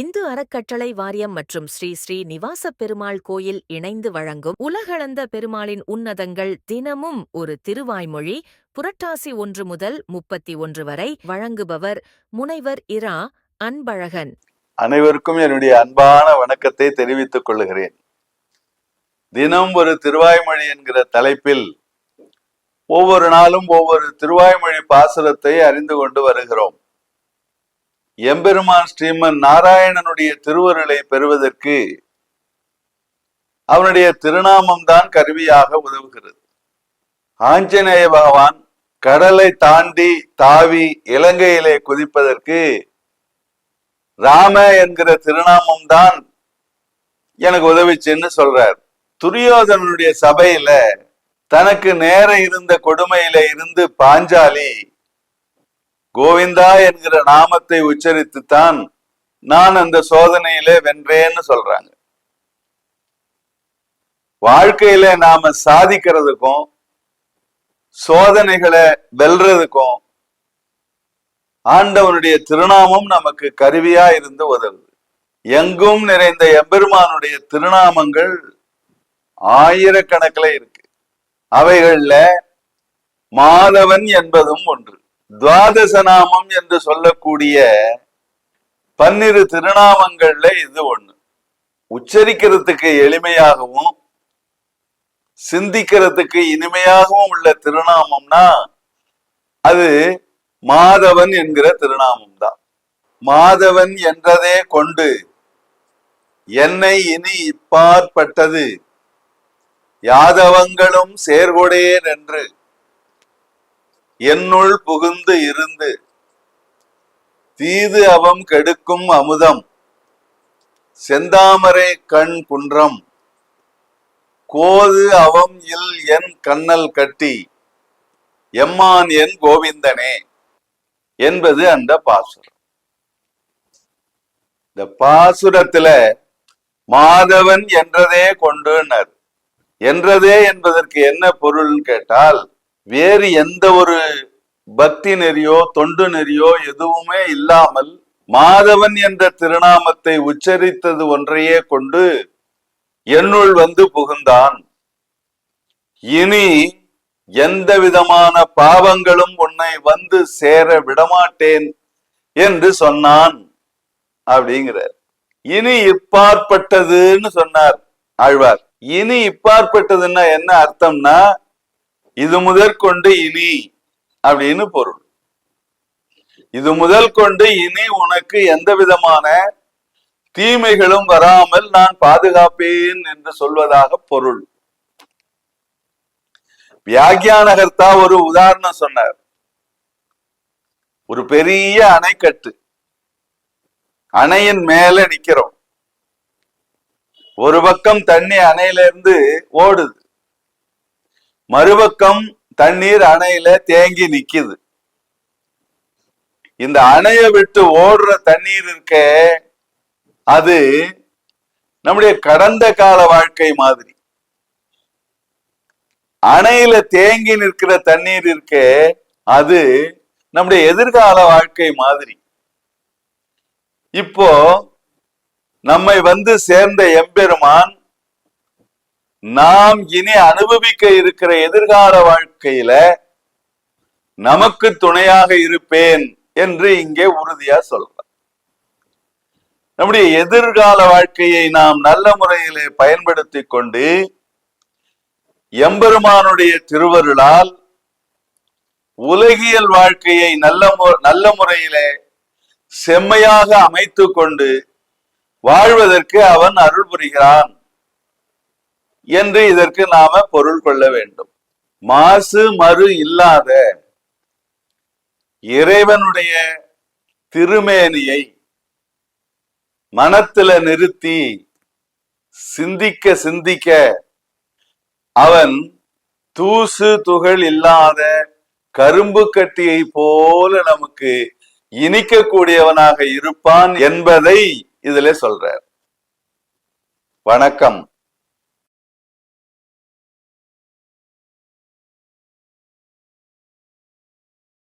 இந்து அறக்கட்டளை வாரியம் மற்றும் ஸ்ரீ ஸ்ரீ நிவாச பெருமாள் கோயில் இணைந்து வழங்கும் உலகளந்த பெருமாளின் உன்னதங்கள் தினமும் ஒரு திருவாய்மொழி புரட்டாசி 1 முதல் 31 வரை வழங்குபவர் முனைவர் இரா அன்பழகன். அனைவருக்கும் என்னுடைய அன்பான வணக்கத்தை தெரிவித்துக் கொள்கிறேன். தினம் ஒரு திருவாய்மொழி என்கிற தலைப்பில் ஒவ்வொரு நாளும் ஒவ்வொரு திருவாய்மொழி பாசுரத்தை அறிந்து கொண்டு வருகிறோம். எம்பெருமான் ஸ்ரீமன் நாராயணனுடைய திருவருளை பெறுவதற்கு அவனுடைய திருநாமம் தான் கருவியாக உதவுகிறது. ஆஞ்சநேய பகவான் கடலை தாண்டி தாவி இலங்கையிலே குதிப்பதற்கு ராம என்கிற திருநாமம் தான் எனக்கு உதவிச்சுன்னு சொல்றார். துரியோதனனுடைய சபையில தனக்கு நேர இருந்த கொடுமையில இருந்து பாஞ்சாலி கோவிந்தா என்கிற நாமத்தை உச்சரித்துத்தான் நான் அந்த சோதனையிலே வென்றேன்னு சொல்றாங்க. வாழ்க்கையில நாம சாதிக்கிறதுக்கும் சோதனைகளை வெல்றதுக்கும் ஆண்டவனுடைய திருநாமம் நமக்கு கருவியா இருந்து உதவுது. எங்கும் நிறைந்த எம்பெருமானுடைய திருநாமங்கள் ஆயிரக்கணக்கில் இருக்கு. அவைகள்ல மாதவன் என்பதும் ஒன்று. துவாதச நாமம் என்று சொல்லக்கூடிய 12 திருநாமங்கள்ல இது ஒண்ணு. உச்சரிக்கிறதுக்கு எளிமையாகவும் சிந்திக்கிறதுக்கு இனிமையாகவும் உள்ள திருநாமம்னா அது மாதவன் என்கிற திருநாமம் தான். மாதவன் என்றதே கொண்டு என்னை இனி இப்பாற்பட்டது யாதவங்களும் சேர்கொடேன் என்று என்னுள் புகுந்து இருந்து தீது அவம் கெடுக்கும் அமுதம் செந்தாமரை கண் குன்றம் கோது அவம் இல் என் கண்ணல் கட்டி எம்மான் என் கோவிந்தனே என்பது அந்த பாசுரம். இந்த பாசுரத்துல மாதவன் என்றதே கொண்டுனர். என்றதே என்பதற்கு என்ன பொருள் கேட்டால், வேறு எந்த ஒரு பக்தி நெறியோ தொண்டு நெறியோ எதுவுமே இல்லாமல் மாதவன் என்ற திருநாமத்தை உச்சரித்தது ஒன்றையே கொண்டு என்னுள் வந்து புகுந்தான். இனி எந்த விதமான பாவங்களும் உன்னை வந்து சேர விடமாட்டேன் என்று சொன்னான் அப்படிங்கிறார். இனி இப்பாற்பட்டதுன்னு சொன்னார் ஆழ்வார். இனி இப்பாற்பட்டதுன்னா என்ன அர்த்தம்னா, இது முதல் கொண்டு இனி அப்படின்னு பொருள். இது முதல் கொண்டு இனி உனக்கு எந்த விதமான தீமைகளும் வராமல் நான் பாதுகாப்பேன் என்று சொல்வதாக பொருள். வியாக்கியானகர்த்தா ஒரு உதாரணம் சொன்னார். ஒரு பெரிய அணைக்கட்டு, அணையின் மேல நிக்கிறோம். ஒரு பக்கம் தண்ணி அணையில இருந்து ஓடுது, மறுபக்கம் தண்ணீர் அணையில தேங்கி நிக்குது. இந்த அணையை விட்டு ஓடுற தண்ணீர் இருக்க, அது நம்முடைய கடந்த கால வாழ்க்கை மாதிரி. அணையில தேங்கி நிற்கிற தண்ணீர் இருக்க, அது நம்முடைய எதிர்கால வாழ்க்கை மாதிரி. இப்போ நம்மை வந்து சேர்ந்த எம்பெருமான் நாம் இனி அனுபவிக்க இருக்கிற எதிர்கால வாழ்க்கையில நமக்கு துணையாக இருப்பேன் என்று இங்கே உறுதியா சொல்றார். நம்முடைய எதிர்கால வாழ்க்கையை நாம் நல்ல முறையிலே பயன்படுத்தி கொண்டு எம்பெருமானுடைய திருவருளால் உலகியல் வாழ்க்கையை நல்ல முறையிலே செம்மையாக அமைத்து கொண்டு வாழ்வதற்கு அவன் அருள் புரிகிறான் என்று இதற்கு நாம பொருள் கொள்ள வேண்டும். மாசு மறு இல்லாத இறைவனுடைய திருமேனியை மனத்துல நிறுத்தி சிந்திக்க சிந்திக்க அவன் தூசு துகள் இல்லாத கரும்பு கட்டியை போல நமக்கு இனிக்கக்கூடியவனாக இருப்பான் என்பதை இதிலே சொல்றார். வணக்கம்.